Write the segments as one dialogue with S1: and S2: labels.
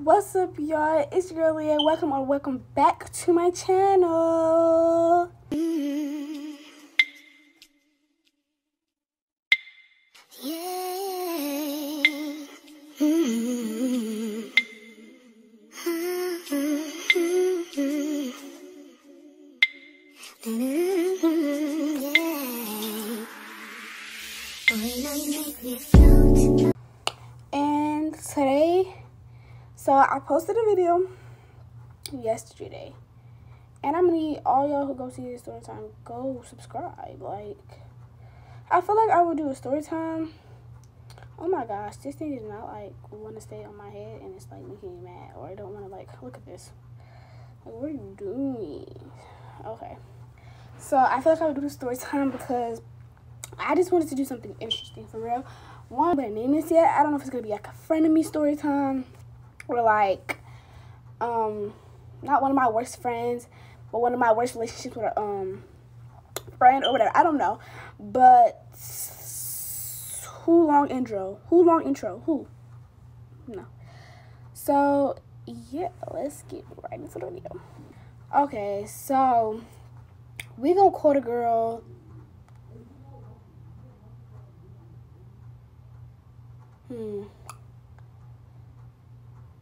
S1: What's up, y'all? It's your girl Leia. Welcome back to my channel. And today, so I posted a video yesterday, and I'm gonna need all y'all who go see this story time, go subscribe. Like, I feel like I would do a story time. Oh my gosh, this thing is not like want to stay on my head, and it's like making me mad, or I don't want to like look at this. Like, what are you doing? Okay, so I feel like I would do the story time because I just wanted to do something interesting for real. One, but I name this yet. I don't know if it's gonna be like a frenemy story time, or like not one of my worst friends, but one of my worst relationships with a friend or whatever. I don't know, but who long intro? No. So yeah, let's get right into the video. Okay, so we gonna call the girl.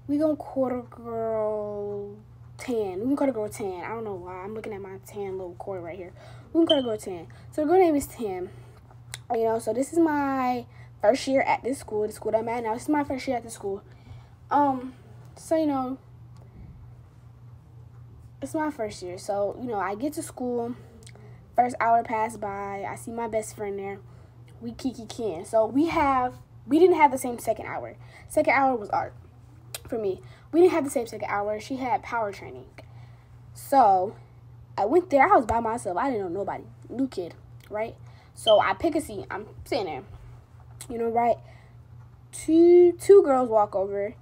S1: We gonna call the girl Tan. We can call the girl Tan. I don't know why. I'm looking at my Tan little cord right here. We can call the girl Tan. So the girl name is Tan. You know, so this is my first year at this school, the school that I'm at now. This is my first year at the school. So you know, it's my first year. So, you know, I get to school, first hour passed by, I see my best friend there. We kiki-kin. So we didn't have the same second hour. Second hour was art for me. We didn't have the same second hour. She had power training. So I went there. I was by myself. I didn't know nobody. New kid, right? So I pick a seat. I'm sitting there. You know, right? Two girls walk over.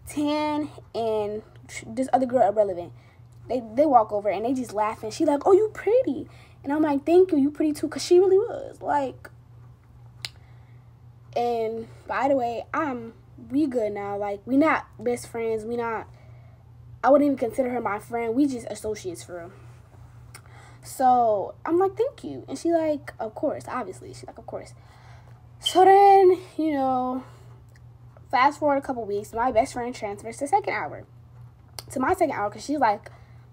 S1: Tan and this other girl, irrelevant. They walk over and they just laughing. She like, "Oh, you pretty." And I'm like, "Thank you. You pretty too." Because she really was. Like, and by the way, we good now. Like, we not best friends. I wouldn't even consider her my friend. We just associates for real. So I'm like, "Thank you." And she like, "Of course," obviously. She's like, "Of course." So then, you know, fast forward a couple weeks, my best friend transfers to second hour. To my second hour, because she's like,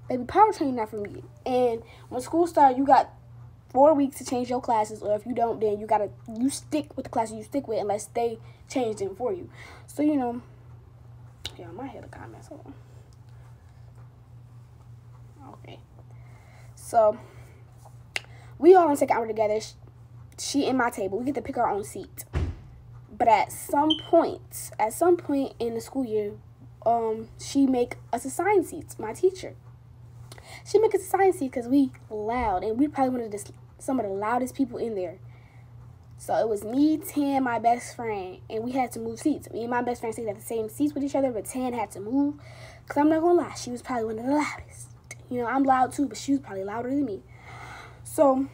S1: "Baby, power training not for me." And when school starts, you got 4 weeks to change your classes, or if you don't, then you stick with the classes you stick with unless they change them for you. So, you know, yeah, I might hit the comments. Hold on. Okay. So we all on second hour together. She in my table. We get to pick our own seat. But at some point in the school year, she make us assign seats. My teacher. She make us assign seats because we loud, and we probably one of some of the loudest people in there. So it was me, Tan, my best friend, and we had to move seats. Me and my best friend stayed at the same seats with each other, but Tan had to move. Because I'm not going to lie, she was probably one of the loudest. You know, I'm loud too, but she was probably louder than me. So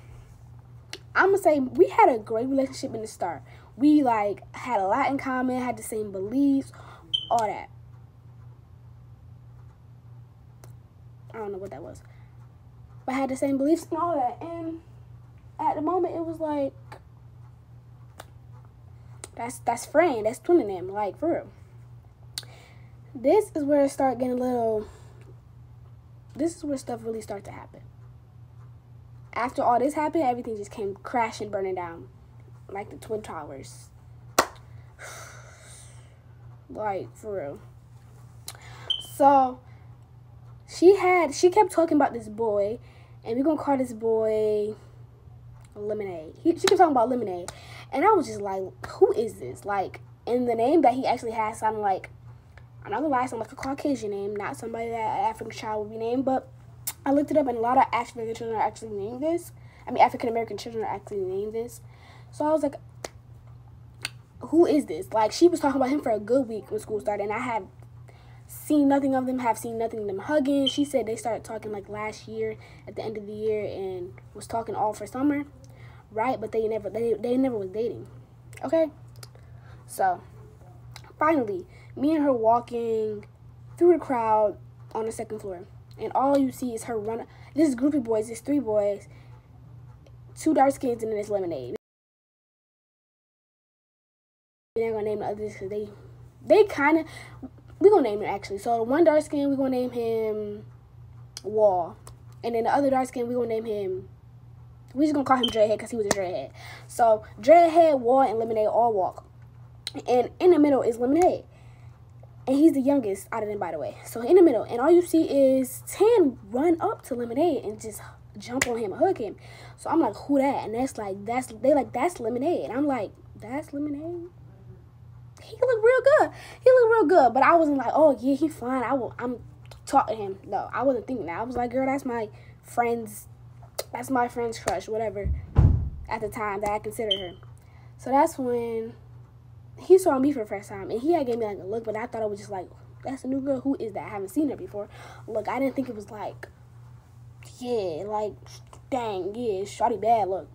S1: I'm going to say we had a great relationship in the start. We, like, had a lot in common, had the same beliefs, all that. I don't know what that was. But I had the same beliefs and all that. And at the moment, it was like, that's friend. That's twinning them. Like, for real. This is where it started getting a little, this is where stuff really started to happen. After all this happened, everything just came crashing, burning down. Like the Twin Towers. Like, for real. So she kept talking about this boy, and we're gonna call this boy Lemonade. She kept talking about Lemonade, and I was just like, who is this? Like, and the name that he actually has sounded like, I'm not gonna lie, sounded like a Caucasian name, not somebody that an African child would be named. But I looked it up, and a lot of African children are actually named this. I mean, African American children are actually named this. So I was like, who is this? Like, she was talking about him for a good week when school started, and I had seen nothing of them, have seen nothing of them hugging. She said they started talking like last year at the end of the year and was talking all for summer, right? But they never was dating. Okay? So finally, me and her walking through the crowd on the second floor. And all you see is her run. This is a group of boys. There's 3 boys, 2 dark skins, and then it's Lemonade. We're not gonna name the others because they kind of. We're gonna name them actually. So the one dark skin, we're gonna name him Wall, and then the other dark skin, we're gonna name him. We're just gonna call him Dreadhead because he was a Dreadhead. So Dreadhead, Wall, and Lemonade all walk, and in the middle is Lemonade. And he's the youngest out of them, by the way. So in the middle, and all you see is Tan run up to Lemonade and just jump on him and hug him. So I'm like, who that? And that's Lemonade. And I'm like, that's Lemonade. He looked real good. He looked real good. But I wasn't like, oh yeah, he fine. I'm talking to him. No, I wasn't thinking that. I was like, girl, that's my friend's crush, whatever. At the time that I considered her. So that's when he saw me for the first time, and he had gave me like a look, but I thought it was just like, that's a new girl. Who is that? I haven't seen her before. Look, I didn't think it was like, yeah, like, dang, yeah, shawty bad. Look,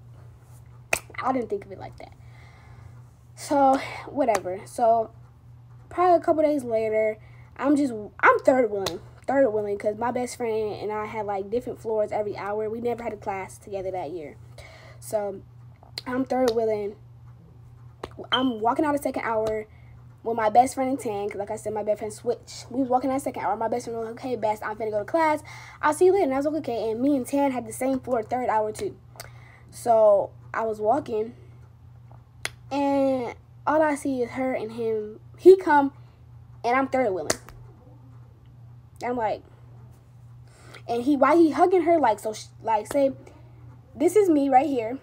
S1: I didn't think of it like that. So whatever. So probably a couple days later, I'm third wheeling because my best friend and I had like different floors every hour. We never had a class together that year. So I'm third wheeling. I'm walking out the second hour with my best friend and Tan, because like I said, my best friend switched. We was walking out the second hour. My best friend was like, okay, best, I'm finna go to class. I'll see you later. And I was like, okay. And me and Tan had the same floor, third hour too. So I was walking, and all I see is her and him. He come, and I'm third wheeling. I'm like, and while he hugging her, like, so, like, say, this is me right here.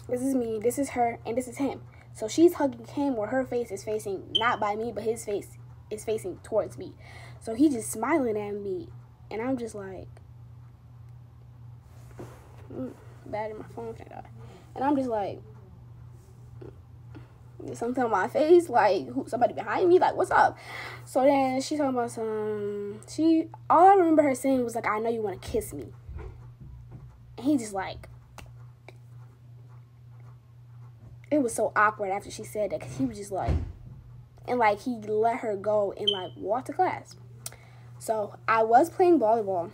S1: This is me, this is her, and this is him. So she's hugging him where her face is facing, not by me, but his face is facing towards me. So he just smiling at me, and I'm just like, bad in my phone, and I'm just like, something on my face, like, somebody behind me, like, what's up? So then she talking about all I remember her saying was like, I know you want to kiss me. And he just like, it was so awkward after she said that, because he was just like, and like, he let her go and like walk to class. So I was playing volleyball.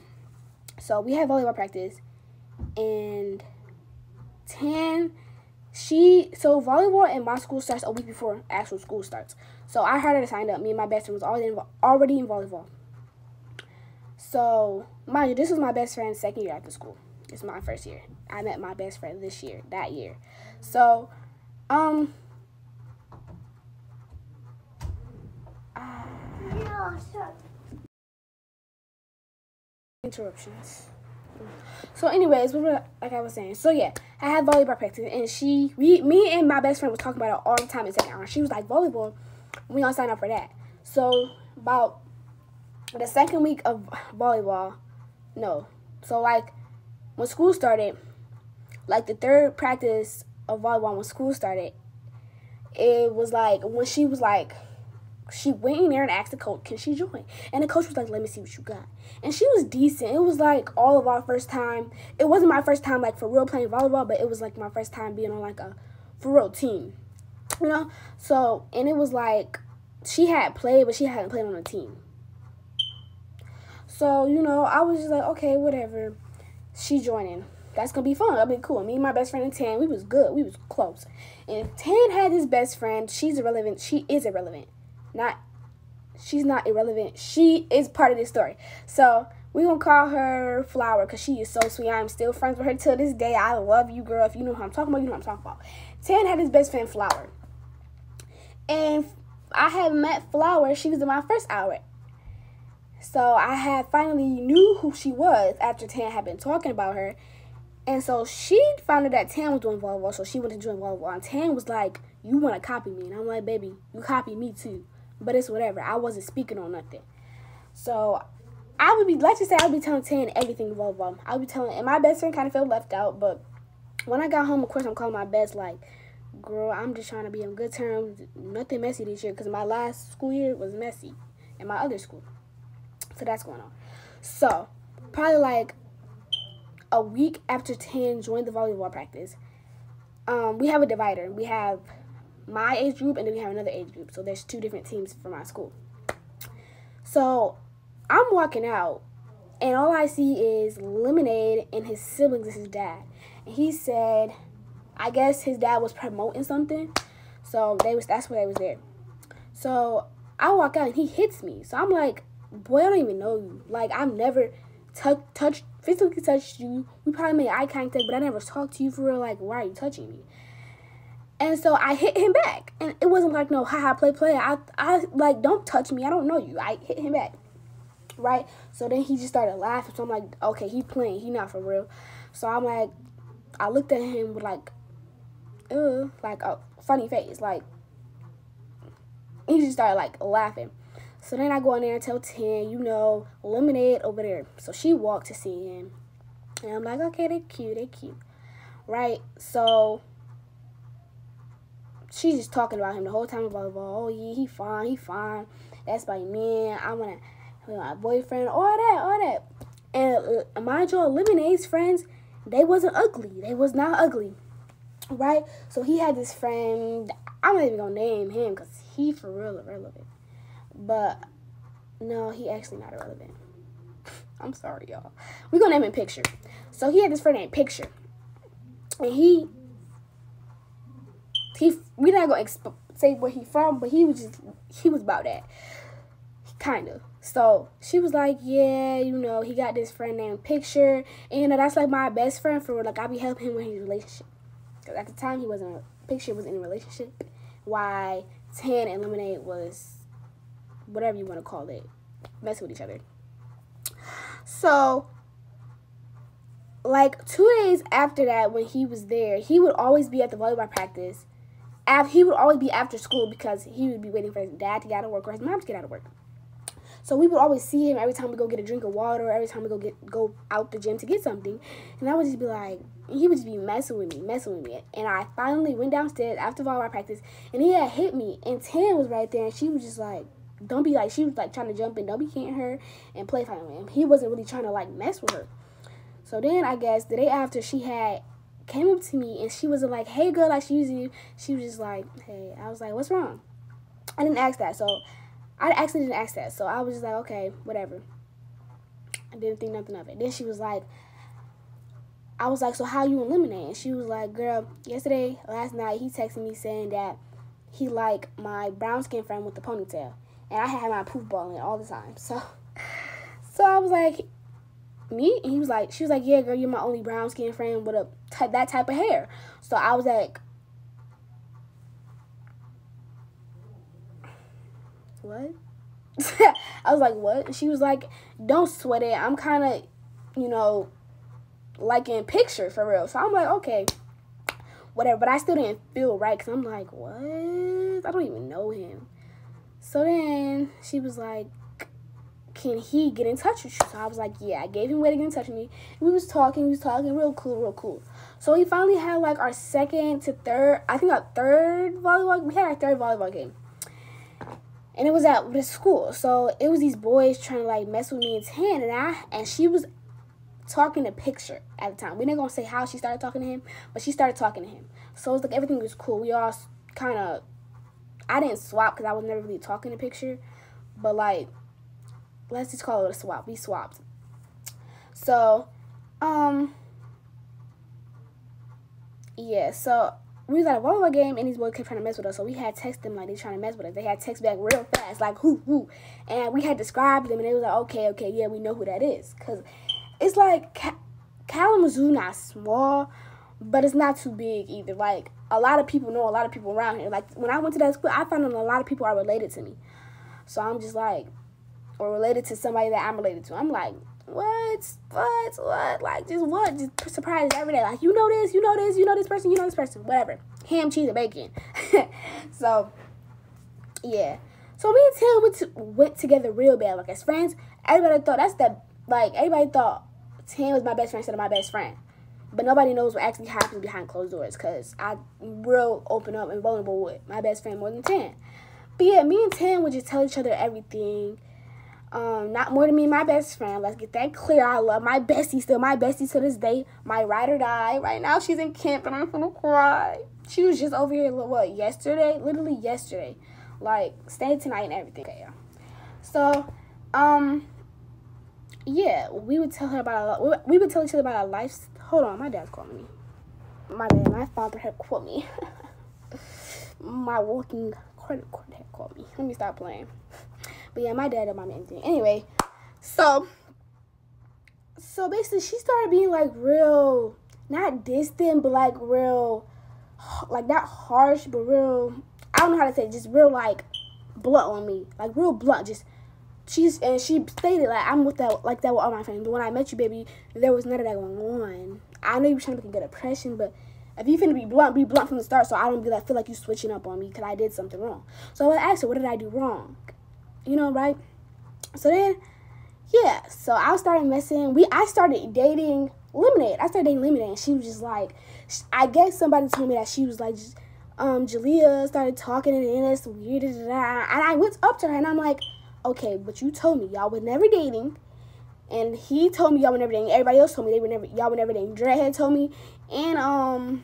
S1: So we had volleyball practice, and so volleyball in my school starts a week before actual school starts. So I had her to sign up. Me and my best friend was already in volleyball. So mind you, this was my best friend's second year after school. It's my first year. I met my best friend that year. So interruptions. So anyways, like I was saying, so yeah, I had volleyball practice, and me and my best friend was talking about it all the time in second hour. She was like, volleyball, we gonna sign up for that. So about the second week of volleyball, so like when school started, like the third practice of volleyball when school started, it was like when she was like, she went in there and asked the coach, can she join? And the coach was like, let me see what you got. And she was decent. It was like all of our first time. It wasn't my first time like for real playing volleyball, but it was like my first time being on like a for real team, you know? So, and it was like, she had played, but she hadn't played on a team. So, you know, I was just like, okay, whatever. She joining. That's going to be fun. I mean, cool. Me and my best friend and Tan, we was good. We was close. And Tan had his best friend. She's irrelevant. She is irrelevant. She's not irrelevant. She is part of this story. So we're going to call her Flower because she is so sweet. I'm still friends with her till this day. I love you, girl. If you know who I'm talking about, you know what I'm talking about. Tan had his best friend, Flower. And I had met Flower. She was in my first hour. So I had finally knew who she was after Tan had been talking about her. And so she found out that Tan was doing volleyball, so she went to join volleyball. And Tan was like, you want to copy me? And I'm like, baby, you copy me too. But it's whatever. I wasn't speaking on nothing. So I would be, let's just say, I would be telling Tan everything volleyball. I would be telling, and my best friend kind of felt left out. But when I got home, of course, I'm calling my best, like, girl, I'm just trying to be on good terms. Nothing messy this year, because my last school year was messy in my other school. So that's going on. So probably like a week after Tan joined the volleyball practice, we have a divider. We have my age group, and then we have another age group. So there's 2 different teams for my school. So I'm walking out, and all I see is Lemonade and his siblings and his dad. And he said, I guess his dad was promoting something, so that's why they was there. So I walk out and he hits me. So I'm like, boy, I don't even know you. Like, I've never physically touched you. We probably made eye contact, but I never talked to you for real. Like, why are you touching me? And so I hit him back. And it wasn't like, no, haha, play. I like, don't touch me. I don't know you. I hit him back. Right? So then he just started laughing. So I'm like, okay, he's playing. He not for real. So I'm like, I looked at him with like a funny face. Like, he just started like laughing. So then I go in there and tell 10, Lemonade over there. So she walked to see him. And I'm like, okay, they cute. Right? So she's just talking about him the whole time about, oh yeah, he fine. That's my man. I want to my boyfriend, all that. And mind you, Lemonade's friends, they wasn't ugly. They was not ugly. Right? So he had this friend, I'm not even going to name him because he for real irrelevant. But, no, he actually not irrelevant. I'm sorry, y'all. We're going to name him Picture. So he had this friend named Picture. And we're not going to say where he from, but he was about that. Kind of. So she was like, yeah, he got this friend named Picture. And, that's like my best friend for, like, I be helping him with his relationship. Because at the time, Picture was in a relationship. Why 10 and Lemonade was, whatever you want to call it, messing with each other. So, like, 2 days after that, when he was there, he would always be at the volleyball practice. He would always be after school because he would be waiting for his dad to get out of work or his mom to get out of work. So we would always see him every time we go get a drink of water, or every time we go out the gym to get something. And I would just be like, he would just be messing with me. And I finally went downstairs after volleyball practice, and he had hit me. And 10 was right there, and she was just like, she was like trying to jump in, don't be hitting her, and play fighting with him. He wasn't really trying to like mess with her. So then I guess the day after, she came up to me, and she wasn't like, hey girl, like she usually, she was just like, hey. I was like, what's wrong? I didn't ask that, so I actually didn't ask that. So I was just like, okay, whatever. I didn't think nothing of it. Then she was like, I was like, so how you and Lemonade? And she was like, girl, last night, he texted me saying that he liked my brown skin friend with the ponytail. And I had my poof ball in all the time. So I was like, me? And she was like, yeah, girl, you're my only brown skin friend with that type of hair. So I was like, what? I was like, what? And she was like, don't sweat it. I'm kind of, liking Picture for real. So I'm like, okay, whatever. But I still didn't feel right because I'm like, what? I don't even know him. So then she was like, can he get in touch with you? So I was like, yeah. I gave him a way to get in touch with me. And we was talking, real cool. So we finally had like our third volleyball. We had our third volleyball game. And it was at the school. So it was these boys trying to like mess with me and 10. And she was talking to Picture at the time. We're not going to say how she started talking to him, but she started talking to him. So it was like everything was cool. We all kind of, I didn't swap because I was never really talking to Picture. But like, let's just call it a swap. We swapped. So, yeah, so we was at a volleyball game, and these boys kept trying to mess with us. So we had text them like they trying to mess with us. They had text back real fast, like who, and we had described them, and they was like, okay, yeah, we know who that is, cause it's like Kalamazoo not small, but it's not too big either. Like a lot of people know a lot of people around here. Like when I went to that school, I found out a lot of people are related to me. So I'm just like, or related to somebody that I'm related to. I'm like, what? Like, just what? Just surprises every day. Like, you know this person, whatever. Ham, cheese, and bacon. So, yeah. So me and Tim went together real bad, like as friends. Everybody thought Tim was my best friend instead of my best friend. But nobody knows what actually happens behind closed doors, because I'm real open up and vulnerable with my best friend more than Tim. But yeah, me and Tim would just tell each other everything. Not more than me and my best friend. Let's get that clear. I love my bestie, still my bestie to this day. My ride or die. Right now she's in camp and I'm gonna cry. She was just over here, yesterday? Literally yesterday. Like, staying tonight and everything. Okay, yeah. So, Yeah, we would tell her about we would tell each other about our lives. Hold on, my dad's calling me. My bad, my father had called me. My working credit card had called me. Let me stop playing. But yeah, my dad and my man did. Anyway, so basically she started being like real, not distant, but like real, like not harsh, but real, I don't know how to say it, just real like blunt on me. Like real blunt, just she stated like I'm with that like that with all my friends. But when I met you, baby, there was none of that going on. I know you were trying to make a good impression, but if you finna be blunt from the start, so I don't feel like you switching up on me because I did something wrong. So I asked her, what did I do wrong? You know, right? So then, yeah. So I started messing. I started dating Lemonade. And she was just like, I guess somebody told me that she was like, Jalea started talking and it's weird. And I went up to her and I'm like, okay, but you told me y'all were never dating. And he told me y'all were never dating. Everybody else told me y'all were never dating. Dreadhead told me, and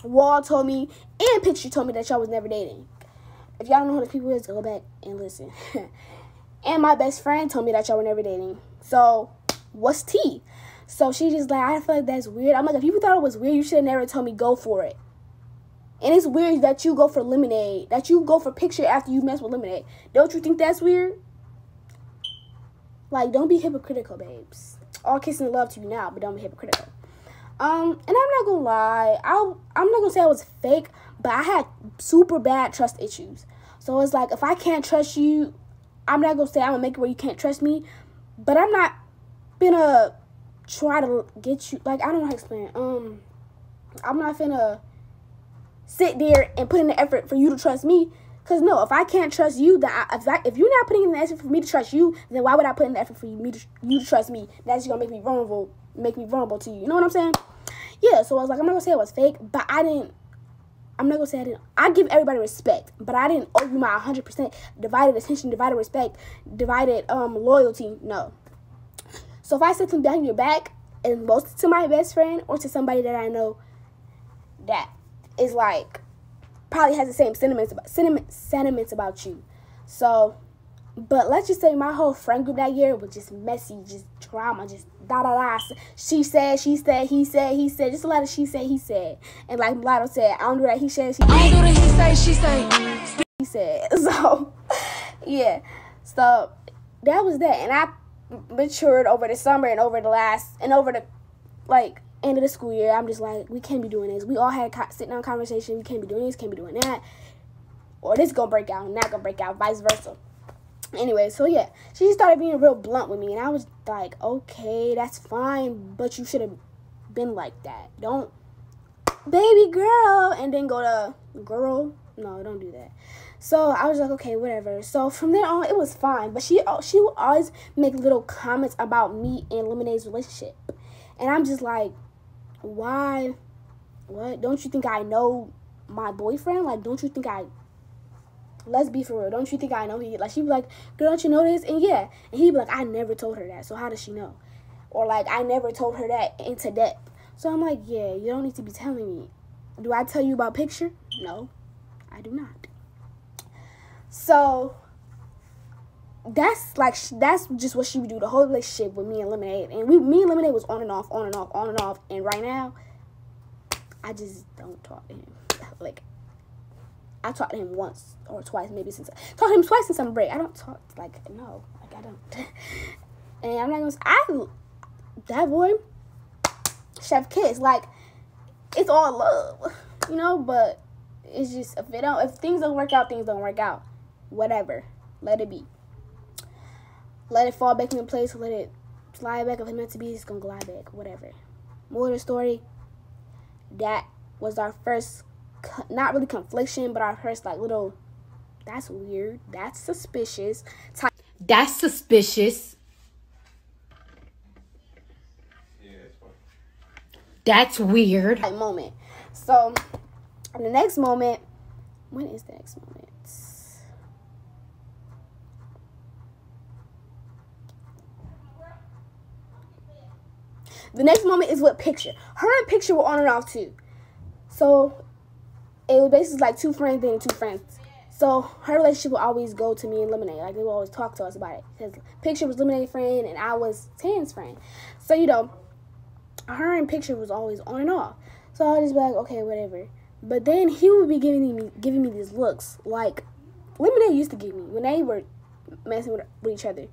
S1: Wall told me, and Picture told me that y'all was never dating. If y'all don't know who the people is, go back and listen. And my best friend told me that y'all were never dating. So what's tea? So she just like, I feel like that's weird. I'm like, if people thought it was weird, you should have never told me go for it. And it's weird that you go for Lemonade, that you go for Picture after you mess with Lemonade. Don't you think that's weird? Like, don't be hypocritical, babes. All kissing and love to you now, but don't be hypocritical. And I'm not gonna lie, I'm not gonna say I was fake, but I had super bad trust issues. So it's like, if I can't trust you, I'm not gonna say I'm gonna make it where you can't trust me, but I'm not gonna try to get you, like, I don't know how to explain it. I'm not finna sit there and put in the effort for you to trust me. Because, no, if I can't trust you, then if you're not putting in the effort for me to trust you, then why would I put in the effort for you to trust me? That's just going to make me vulnerable to you. You know what I'm saying? Yeah, so I was like, I'm not going to say it was fake, but I'm not going to say I didn't. I give everybody respect, but I didn't owe you my 100% divided attention, divided respect, divided loyalty. No. So if I said something behind your back, and most to my best friend or to somebody that I know that is like, probably has the same sentiments about you. So, but let's just say my whole friend group that year was just messy, just drama, just da. She said, he said, just a lot of she said, he said. And like Mulatto said, I don't do that, he said, she I don't do the he say, she say. He said. So, yeah. So, that was that. And I matured over the summer and over the end of the school year. I'm just like, we can't be doing this. We all had sitting down conversation. We can't be doing this, can't be doing that. Or this gonna break out and that gonna break out, vice versa. Anyway, so yeah, she started being real blunt with me, and I was like, okay, that's fine, but you should have been like that. Don't, baby girl, and then go to girl. No, don't do that. So I was like, okay, whatever. So from there on, it was fine. But she would always make little comments about me and Lemonade's relationship, and I'm just like, why? What? Don't you think I know my boyfriend? Like, don't you think let's be for real. Don't you think I know he, like, she'd be like, girl, don't you know this? And yeah. And he'd be like, I never told her that. So how does she know? Or like, I never told her that into depth. So I'm like, yeah, you don't need to be telling me. Do I tell you about Picture? No, I do not. So that's just what she would do the whole relationship with me and Lemonade. And me and Lemonade was on and off. And right now, I just don't talk to him. Like, I talked to him once or twice, maybe talked to him twice since summer break. I don't talk, like, no, like, I don't. And I'm not gonna, that boy, chef kiss, like, it's all love, you know, but it's just, if things don't work out, things don't work out. Whatever, let it be. Let it fall back into place, let it slide back. If it's meant to be, it's gonna glide back, whatever. More of the story, that was our first, not really confliction, but our first, like, little, that's weird, that's suspicious.
S2: That's suspicious. That's weird.
S1: Moment. So, the next moment, when is the next moment? The next moment is with Picture. Her and Picture were on and off too. So, it was basically like two friends dating two friends. So her relationship would always go to me and Lemonade. Like, they would always talk to us about it. Because Picture was Lemonade's friend and I was Tan's friend. So, you know, her and Picture was always on and off. So I would just be like, okay, whatever. But then he would be giving me these looks like Lemonade used to give me when they were messing with each other.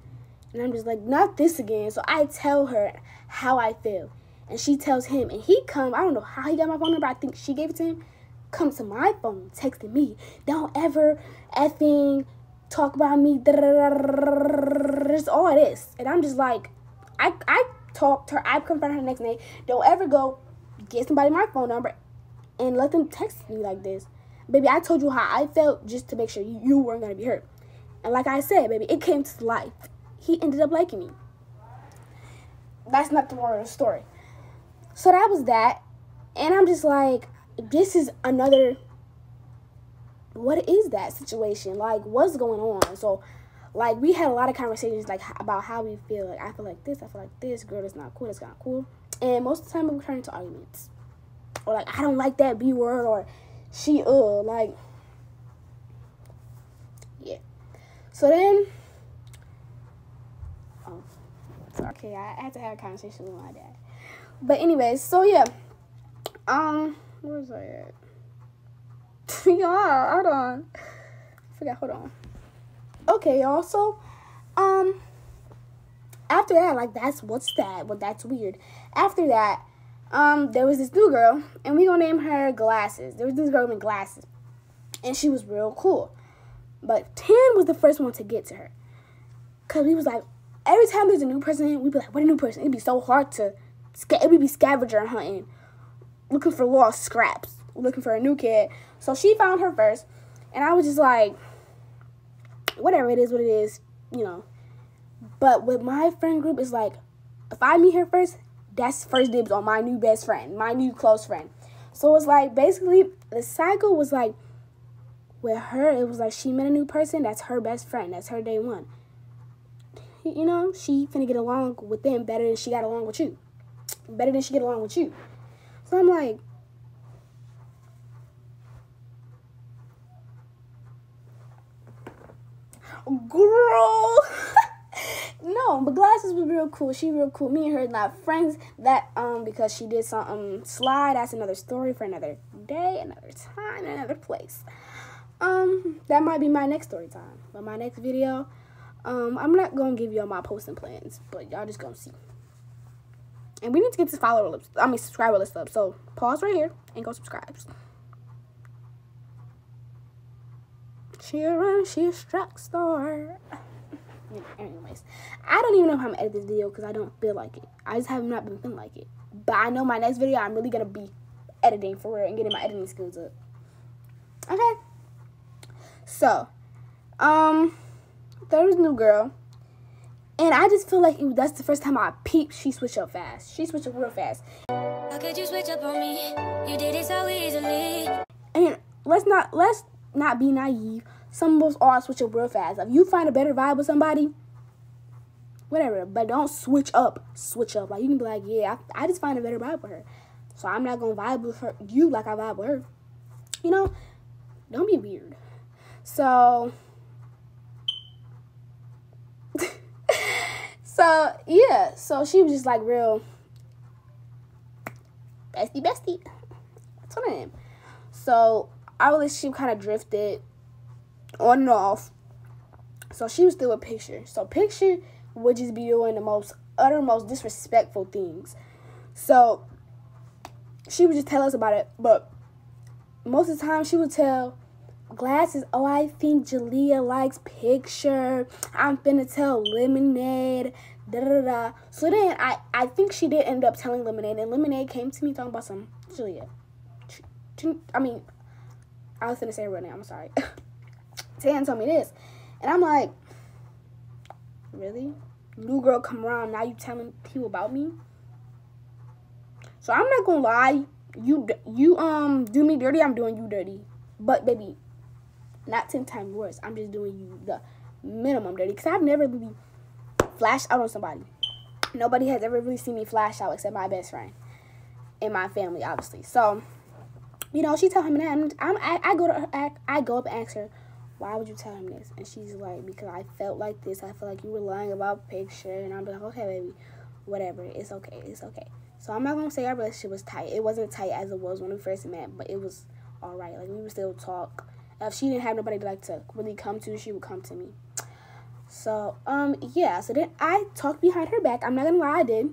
S1: And I'm just like, not this again. So I tell her how I feel. And she tells him. And he comes, I don't know how he got my phone number. I think she gave it to him. Comes to my phone, texting me. Don't ever effing talk about me. It's all it is. And I'm just like, I talked to her. I confronted her the next day. Don't ever go get somebody my phone number and let them text me like this. Baby, I told you how I felt just to make sure you weren't going to be hurt. And like I said, baby, it came to life. He ended up liking me. That's not the moral of the story. So that was that. And I'm just like, this is another, what is that situation? Like, what's going on? So, like, we had a lot of conversations, like, about how we feel. Like, I feel like this. Girl, that's not cool. That's not cool. And most of the time, we turn into arguments. Or, like, I don't like that B word. Or, she, like, yeah. So then, okay, I had to have a conversation with my dad. But anyways, so yeah. Where was I at? Y'all, hold on. I forgot, hold on. Okay, y'all, so, after that, like, that's weird. After that, there was this new girl, and we gonna name her Glasses. There was this girl with glasses, and she was real cool. But Tan was the first one to get to her. Because we was like, every time there's a new person, we'd be like, what a new person? It'd be so hard to, it would be scavenger hunting, looking for lost scraps, looking for a new kid. So she found her first, and I was just like, whatever, it is what it is, you know. But with my friend group, it's like, if I meet her first, that's first dibs on my new best friend, my new close friend. So it's like, basically, the cycle was like, with her, it was like she met a new person, that's her best friend, that's her day one. You know, she finna get along with them better than she got along with you. Better than she get along with you. So I'm like, girl. No, but Glasses was real cool. She real cool. Me and her not friends. That because she did some slide. That's another story for another day, another time, another place. That might be my next story time. But my next video, I'm not gonna give you all my posting plans, but y'all just gonna see. And we need to get this subscriber list up. So pause right here and go subscribe. She a track star. Anyways, I don't even know if I'm gonna edit this video because I don't feel like it. I just have not been feeling like it. But I know my next video, I'm really gonna be editing for real and getting my editing skills up. Okay. So, there was a new girl. And I just feel like that's the first time I peeped, she switched up fast. She switched up real fast. How could you switch up on me? You did it so easily. And let's not be naive. Some of us all switch up real fast. If you find a better vibe with somebody, whatever. But don't switch up. Switch up. Like, you can be like, yeah, I just find a better vibe with her. So I'm not going to vibe with you like I vibe with her. You know? Don't be weird. So... So, yeah, so she was just like real bestie. That's what I am. So, our relationship kind of drifted on and off. So, she was still a Picture. So, Picture would just be doing the uttermost disrespectful things. So, she would just tell us about it. But most of the time, she would tell Glasses, oh, I think Leiya likes Picture. I'm finna tell Lemonade. Da-da-da-da. So then I think she did end up telling Lemonade. And Lemonade came to me talking about some Leiya. I was finna say her real name. I'm sorry. Tan told me this. And I'm like, really? New girl come around, now you telling people about me? So I'm not gonna lie. You do me dirty, I'm doing you dirty. But, baby, not 10 times worse. I'm just doing you the minimum dirty. Because I've never really flashed out on somebody. Nobody has ever really seen me flash out except my best friend. And my family, obviously. So, you know, she tell him that. I go up and ask her, why would you tell him this? And she's like, because I felt like this. I felt like you were lying about picture. And I'm like, okay, baby, whatever. It's okay. It's okay. So I'm not going to say our relationship was tight. It wasn't tight as it was when we first met, but it was all right. Like, we would still talk. If she didn't have nobody to, like, to really come to, she would come to me. So, yeah. So then I talked behind her back. I'm not going to lie, I did.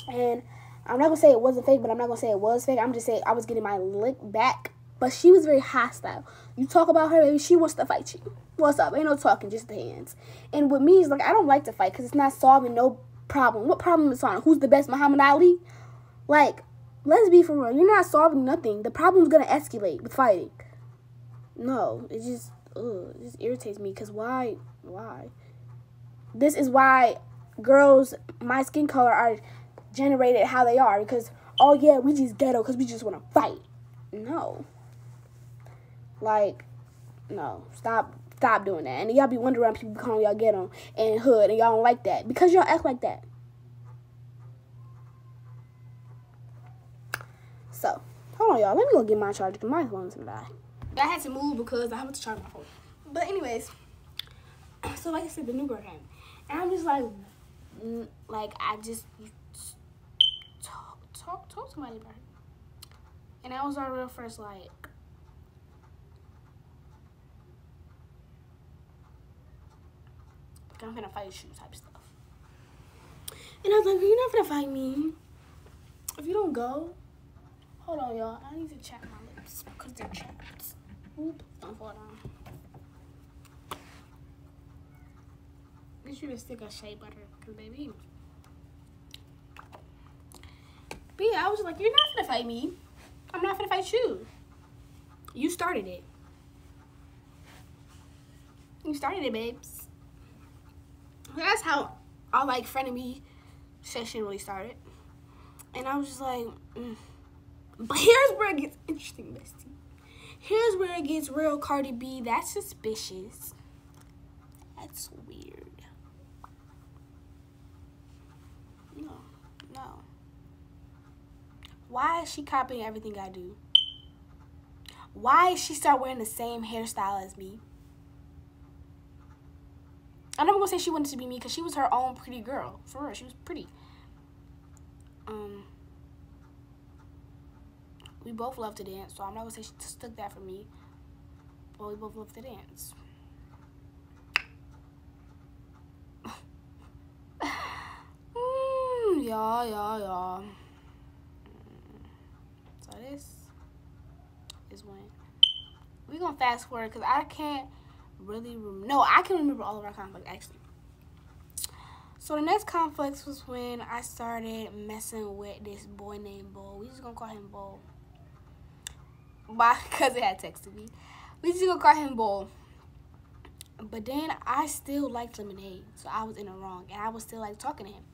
S1: And I'm not going to say it wasn't fake, but I'm not going to say it was fake. I'm just saying I was getting my lick back. But she was very hostile. You talk about her, baby, she wants to fight you. What's up? Ain't no talking, just the hands. And with me, it's like, I don't like to fight because it's not solving no problem. What problem is solving? Who's the best, Muhammad Ali? Like, let's be for real. You're not solving nothing. The problem's going to escalate with fighting. No, it just irritates me because why? This is why girls, my skin color, are generated how they are because, oh yeah, we just ghetto because we just want to fight. No. Like, no. Stop doing that. And y'all be wondering why people calling y'all ghetto and hood and y'all don't like that because y'all act like that. So, hold on, y'all. Let me go get my charger because my phone's gonna die. I had to move because I have to charge my phone. But anyways, so like I said, the new girl came. And I'm just like I just talk to somebody about her. And that was our real first, like, I'm gonna fight you type stuff. And I was like, you're not gonna fight me. If you don't go, hold on, y'all. I need to check my lips because they're chapped. Oop, don't fall down. Make sure to stick a shea butter, because baby. But yeah, I was like, you're not gonna fight me. I'm not gonna fight you. You started it. You started it, babes. That's how our, like, frenemy session really started. And I was just like, But here's where it gets interesting, bestie. Here's where it gets real, Cardi B. That's suspicious. That's weird. No. Why is she copying everything I do? Why is she start wearing the same hairstyle as me? I'm never gonna say she wanted to be me because she was her own pretty girl. For real, she was pretty. We both love to dance, so I'm not gonna say she took that from me. But we both love to dance. Y'all. So this is when we're gonna fast forward because I can't really I can remember all of our conflicts actually. So the next conflict was when I started messing with this boy named Bo. We just gonna call him Bo. My cousin had texted me. We just gonna call him Bo. But then I still liked Lemonade, so I was in the wrong, and I was still like talking to him.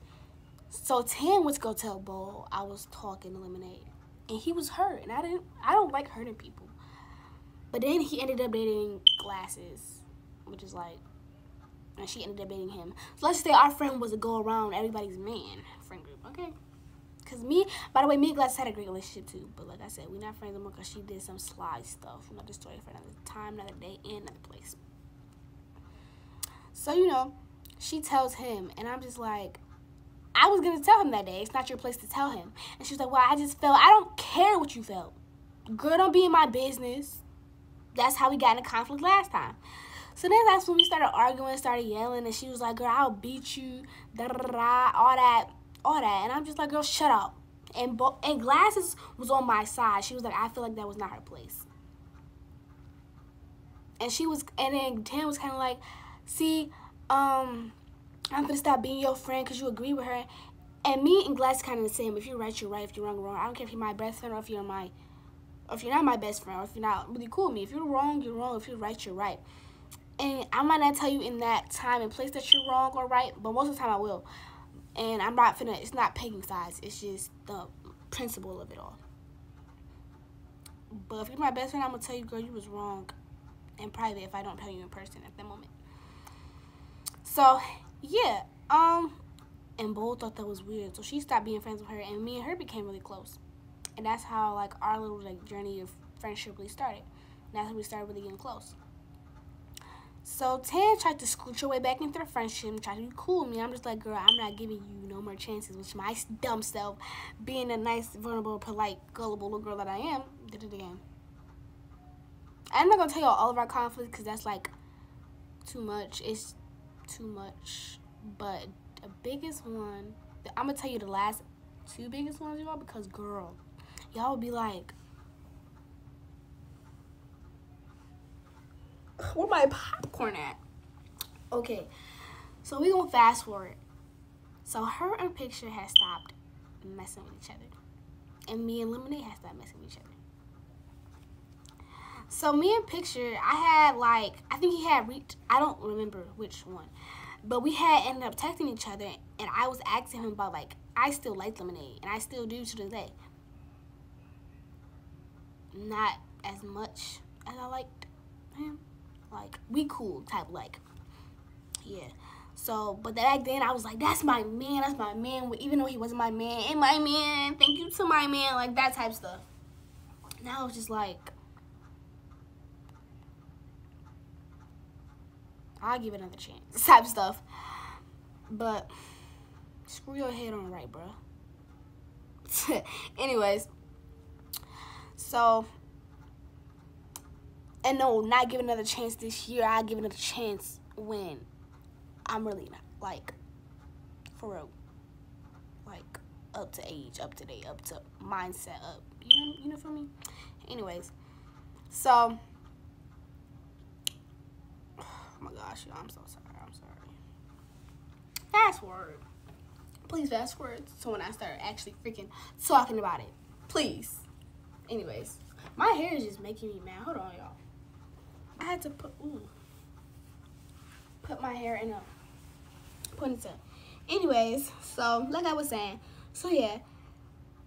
S1: So Tam went to go tell Bo I was talking to Lemonade, and he was hurt, and I don't like hurting people. But then he ended up dating Glasses, which is like, and she ended up dating him. So let's just say our friend was a go around everybody's man friend group, okay? Because by the way, me and Glasses had a great relationship too. But like I said, we're not friends anymore because she did some sly stuff. Another story for another time, another day, and another place. So, she tells him, and I'm just like, I was going to tell him that day. It's not your place to tell him. And she was like, well, I just felt, I don't care what you felt. Girl, don't be in my business. That's how we got in a conflict last time. So then that's when we started arguing, started yelling, and she was like, girl, I'll beat you, da-da-da-da, all that. And I'm just like, girl, shut up. And Glasses was on my side. She was like, I feel like that was not her place. And then Tam was kind of like, see, I'm going to stop being your friend because you agree with her. And me and Glass kind of the same. If you're right, you're right. If you're wrong, you're wrong. I don't care if you're my best friend or if you're not my best friend or if you're not really cool with me. If you're wrong, you're wrong. If you're right, you're right. And I might not tell you in that time and place that you're wrong or right, but most of the time I will. And I'm not finna, it's not picking sides. It's just the principle of it all. But if you're my best friend, I'm going to tell you, girl, you was wrong in private if I don't tell you in person at that moment. So, yeah. And Bo thought that was weird. So she stopped being friends with her, and me and her became really close. And that's how, like, our little, like, journey of friendship really started. And that's when we started really getting close. So Tan tried to scooch her way back into the friendship and tried to be cool with me. I'm just like, girl, I'm not giving you no more chances, which my dumb self, being a nice, vulnerable, polite, gullible little girl that I am, did it again. I'm not going to tell you all of our conflicts because that's like too much. It's too much. But the biggest one, I'm going to tell you the last two biggest ones, y'all, because, girl, y'all would be like, where my popcorn at? Okay, so we gonna fast forward. So her and Picture has stopped messing with each other, and me and Lemonade has stopped messing with each other. So me and Picture, I had like, I think he had reached, I don't remember which one, but we had ended up texting each other, and I was asking him about like, I still like Lemonade, and I still do to this day. Not as much as I liked him. Like, we cool type, like, yeah. So, but back then, I was like, that's my man, even though he wasn't my man, and my man, thank you to my man, like, that type stuff. Now it's just like, I'll give it another chance, type stuff. But, screw your head on right, bro. Anyways, so, and no, not give another chance this year. I'll give another chance when I'm really not, like, for real. Like, up to age, up to date, up to mindset, up. You know for me? Anyways, so, oh my gosh, y'all, I'm so sorry. I'm sorry. Fast forward. Please fast forward to when I start actually freaking talking about it. Please. Anyways, my hair is just making me mad. Hold on, y'all. I had to put my hair in a ponytail. Anyways, so like I was saying, so yeah,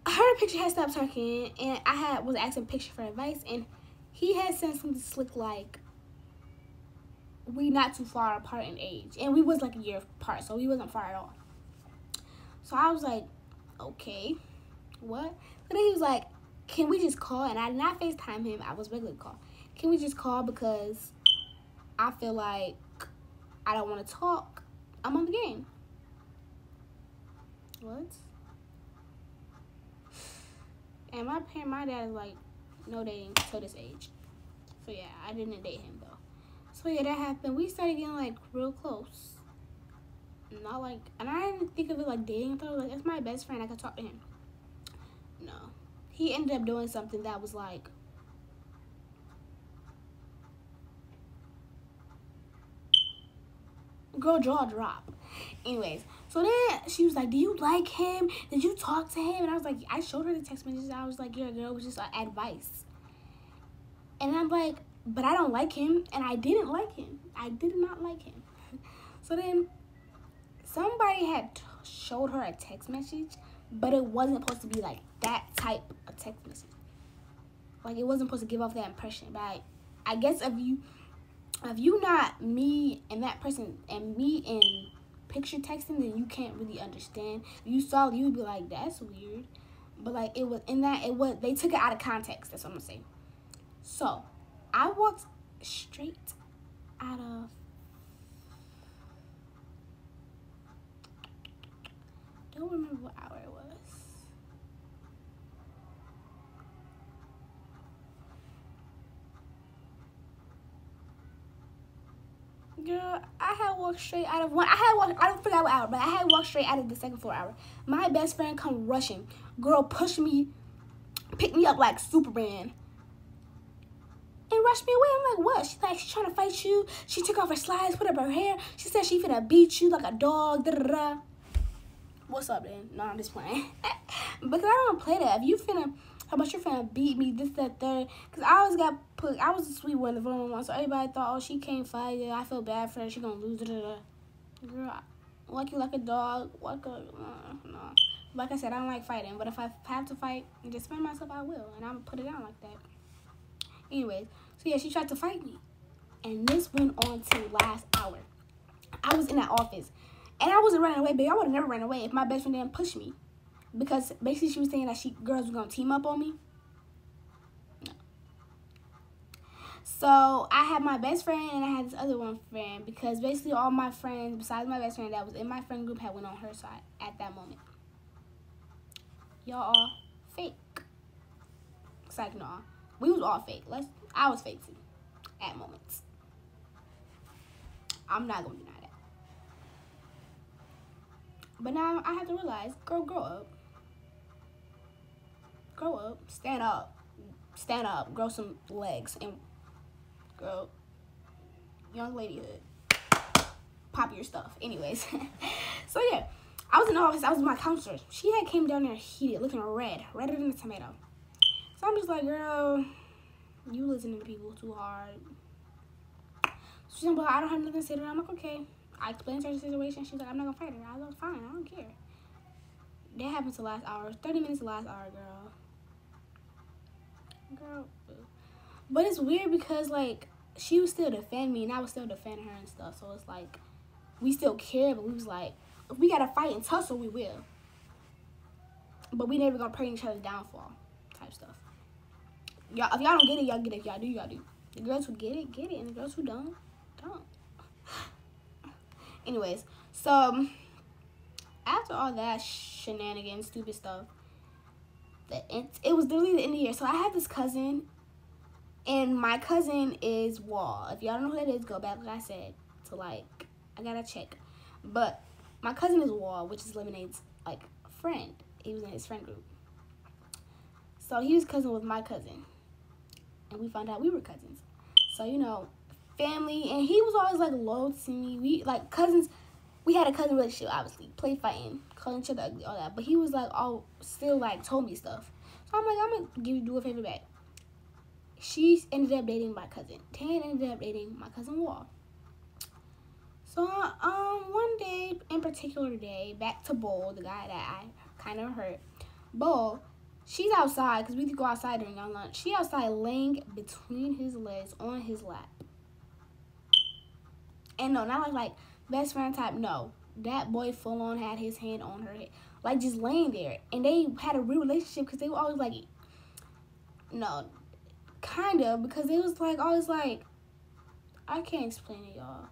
S1: her Picture had stopped talking, and I was asking Picture for advice, and he had said something slick like, we not too far apart in age, and we was like a year apart, so we wasn't far at all. So I was like, okay, what? So then he was like, can we just call? And I did not FaceTime him. I was regular call. Can we just call because I feel like I don't want to talk. I'm on the game. What? And my dad is like, no dating till this age. So yeah, I didn't date him though. So yeah, that happened. We started getting like real close. Not like, and I didn't think of it like dating. I thought it was like, that's my best friend. I could talk to him. No. He ended up doing something that was like, girl, jaw drop. Anyways, so then she was like, do you like him? Did you talk to him? And I was like, I showed her the text messages. I was like, yeah, girl, it was just advice. And I'm like, but I don't like him. And I didn't like him. I did not like him. So then somebody had showed her a text message, but it wasn't supposed to be like that type of text message. Like, it wasn't supposed to give off that impression. But I guess if you not me and that person and me in Picture texting, then you can't really understand. If you saw, you would be like, that's weird. But like, it was in that, they took it out of context. That's what I'm gonna say. So I walked straight out of, don't remember what hour it was. Girl, I had walked straight out of one. I don't forget what hour, but I had walked straight out of the second floor hour. My best friend come rushing. Girl pushed me, picked me up like Superman, and rushed me away. I'm like, what? She's trying to fight you. She took off her slides, put up her hair. She said she finna beat you like a dog. Da, da, da. What's up, then? No, I'm just playing. Because I don't play that. If you finna, how about you finna beat me, this, that, third. Because I always got put, I was the sweet one, the vulnerable one. So everybody thought, oh, she can't fight it. I feel bad for her. She gonna lose. Da, da, da. Girl, like you like a dog. No. Like I said, I don't like fighting. But if I have to fight and defend myself, I will. And I'm gonna put it down like that. Anyways, so yeah, she tried to fight me. And this went on till last hour. I was in that office. And I wasn't running away, baby. I would have never ran away if my best friend didn't push me. Because basically she was saying that girls were going to team up on me. No. So I had my best friend and I had this other one friend, because basically all my friends besides my best friend that was in my friend group had went on her side at that moment. Y'all all fake. It's like, no, we was all fake. I was fake too at moments. I'm not gonna deny that. But now I have to realize, girl, grow up. Grow up. Stand up. Stand up. Grow some legs and grow young ladyhood. Pop your stuff. Anyways. So yeah. I was in the office. I was with my counselor. She had came down there heated, looking redder than a tomato. So I'm just like, girl, you listening to people too hard. She's like, I don't have nothing to say to her. I'm like, okay. I explained to her the situation. She's like, I'm not gonna fight her. I was like, fine, I don't care. That happened to last hour. 30 minutes to last hour, girl. But it's weird because, like, she would still defend me and I would still defend her and stuff. So it's like, we still care, but we was like, if we gotta fight and tussle, we will. But we never gonna pray each other's downfall type stuff. Y'all, if y'all don't get it, y'all get it. If y'all do, y'all do. The girls who get it, get it. And the girls who don't. Anyways, so after all that shenanigans, stupid stuff, it was literally the end of the year. So I have this cousin, and my cousin is Wall. If y'all don't know who that is, go back, like I said, to like, I gotta check. But my cousin is Wall, which is Lemonade's like friend. He was in his friend group. So he was cousin with my cousin, and we found out we were cousins. So, you know, family, and he was always like low to me. We like cousins. We had a cousin relationship, obviously. Played fighting, calling each other ugly, all that. But he was like all still like told me stuff. So I'm like, I'm gonna do a favor back. She ended up dating my cousin. Tan ended up dating my cousin Wall. So one day, in particular day, back to Bull, the guy that I kind of hurt. Bull, she's outside because we could go outside during our lunch. She outside laying between his legs on his lap. And no, not like best friend type. No, that boy full on had his hand on her head, like just laying there. And they had a real relationship because they were always like, no, kind of, because they was like always like, I can't explain it, y'all.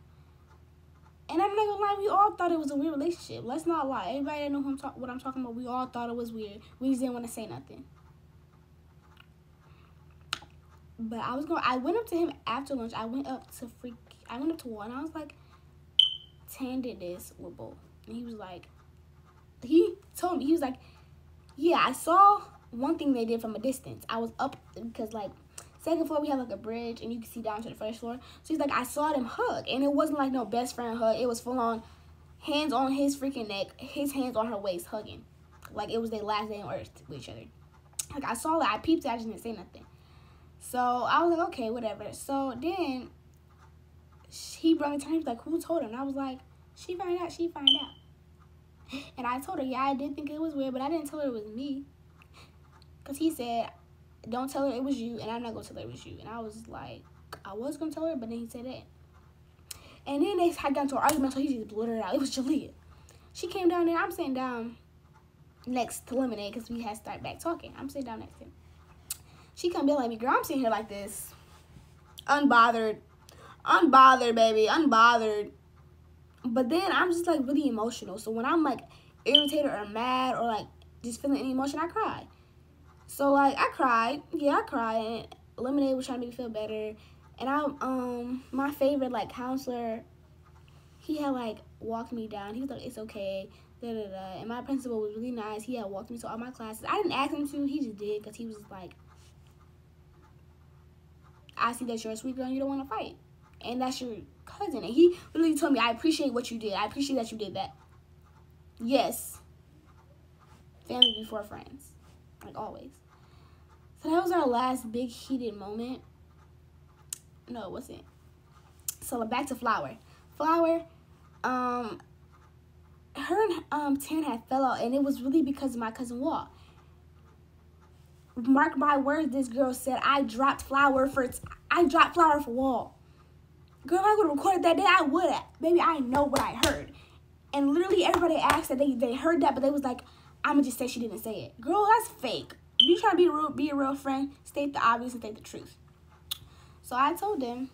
S1: And I'm not gonna lie, we all thought it was a weird relationship. Let's not lie. Everybody that know what I'm talking about, we all thought it was weird. We just didn't want to say nothing. But I went up to him after lunch. I went up to Wall, and I was like, Tan did this with Bull. And he was like, he told me, he was like, yeah, I saw one thing they did from a distance. I was up, because like, second floor, we have like a bridge, and you can see down to the first floor. So he's like, I saw them hug, and it wasn't like no best friend hug. It was full on hands on his freaking neck, his hands on her waist, hugging. Like it was their last day on earth with each other. Like I saw that, I peeped it, I just didn't say nothing. So I was like, okay, whatever. So then he brought me to him. He was like, who told her? And I was like, she found out. And I told her, yeah, I did think it was weird, but I didn't tell her it was me. Because he said, don't tell her it was you, and I'm not going to tell her it was you. And I was like, I was going to tell her, but then he said that. And then they had gotten to an argument, so he just blurted it out. It was Jalea. She came down there. I'm sitting down next to Lemonade because we had started back talking. I'm sitting down next to him. She come be like me, girl, I'm sitting here like this. Unbothered, baby, unbothered. But then I'm just like really emotional. So when I'm like irritated or mad or like just feeling any emotion, I cry. So like I cried. Yeah, I cried. And Lemonade was trying to make me feel better. And my favorite like counselor, he had like walked me down. He was like, it's okay. Da, da, da. And my principal was really nice. He had walked me to all my classes. I didn't ask him to. He just did because he was like, I see that you're a sweet girl and you don't want to fight. And that's your cousin. And he literally told me, I appreciate what you did. I appreciate that you did that. Yes. Family before friends. Like always. So that was our last big heated moment. No, it wasn't. So back to Flower. Flower, her and Tan had fell out. And it was really because of my cousin Wall. Mark my words, this girl said, I dropped Flower for Wall. Girl, if I would have recorded that day, I would have. Baby, I know what I heard. And literally everybody asked that they heard that, but they was like, I'm going to just say she didn't say it. Girl, that's fake. If you trying to be a real friend, state the obvious and state the truth. So I told them,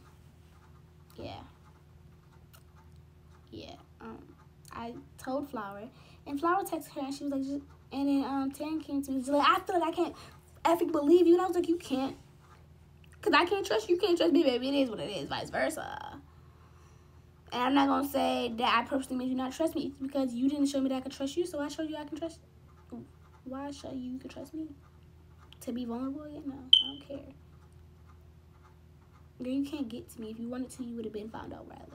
S1: I told Flower, and Flower texted her, and she was like, and then Taryn came to me, she's like, I feel like I can't effing believe you, and I was like, you can't, cause I can't trust you, can't trust me, baby. It is what it is, vice versa. And I'm not gonna say that I purposely made you not trust me. It's because you didn't show me that I could trust you, so I showed you I can trust you. Why show you can trust me? To be vulnerable? Yeah, no, I don't care. Girl, you can't get to me. If you wanted to, you would have been found out where I live.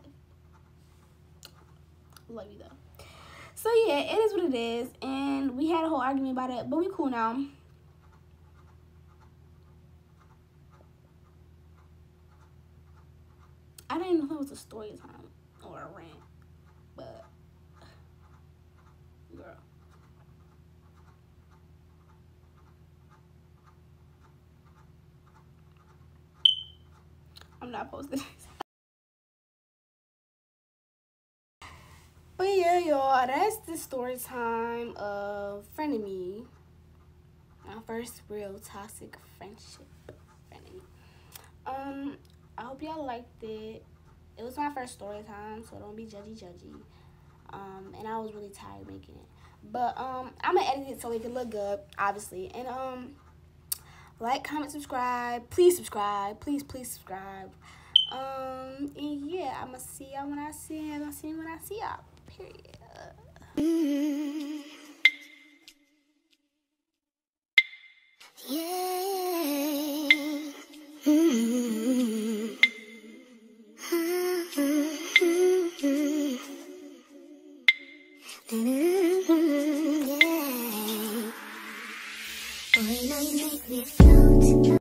S1: Love you though. So yeah, it is what it is, and we had a whole argument about it, but we cool now. I didn't even know that was a story time or a rant, but girl, I'm not posting this. But yeah, y'all, that's the story time of Frenemy. My first real toxic friendship. Frenemy. I hope y'all liked it. It was my first story time, so don't be judgy. And I was really tired making it. But I'm gonna edit it so it can look good, obviously. And like, comment, subscribe. Please subscribe. Please subscribe. And yeah, I'ma see y'all when I see y'all. Period.